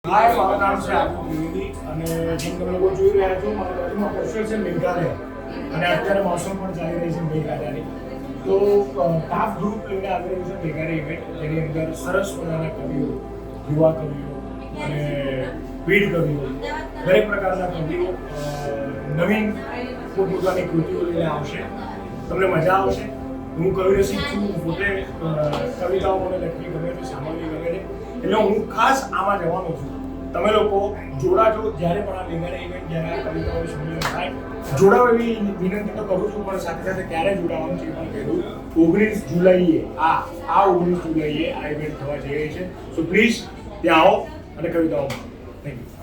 હાય, મારું નામ છે આબુ ત્રિવેદી અને જેમ તમે લોકો જોઈ રહ્યા છો મારા બાજુમાં પોસ્ટર છે મેઘાલય અને અત્યારે મોસમ પણ ચાલી રહી છે મેઘાલયની. તો ટાફ ગ્રુપ લઈને આવી રહ્યું છે મેઘાલય ઇવેન્ટ, જેની અંદર સરસ મજાના કવિઓ, યુવા કવિઓ અને પીઢ કવિઓ, દરેક પ્રકારના કવિઓ નવીન પોતપોતાની કૃતિઓ લઈને આવશે. તમને મજા આવશે. હું કવિ રસિક છું, હું પોતે કવિતાઓ મને લખવી ગમે છે, સાંભળવી ગમે છે, એટલે હું ખાસ આમાં જવાનો છું. તમે લોકો જોડાજો જ્યારે પણ આ મેઘાલય ઇવેન્ટ, જ્યારે આ કવિતાઓ સંમેલન થાય, જોડાવ એવી વિનંતી તો કરું છું, પણ સાથે સાથે ક્યારે જોડાવાનું છે એ પણ કહી દઉં. 19 જુલાઈએ આ 19 જુલાઈએ આ ઇવેન્ટ થવા જઈ રહી છે. સો પ્લીઝ ત્યાં આવો અને કવિતાઓ. Thank you.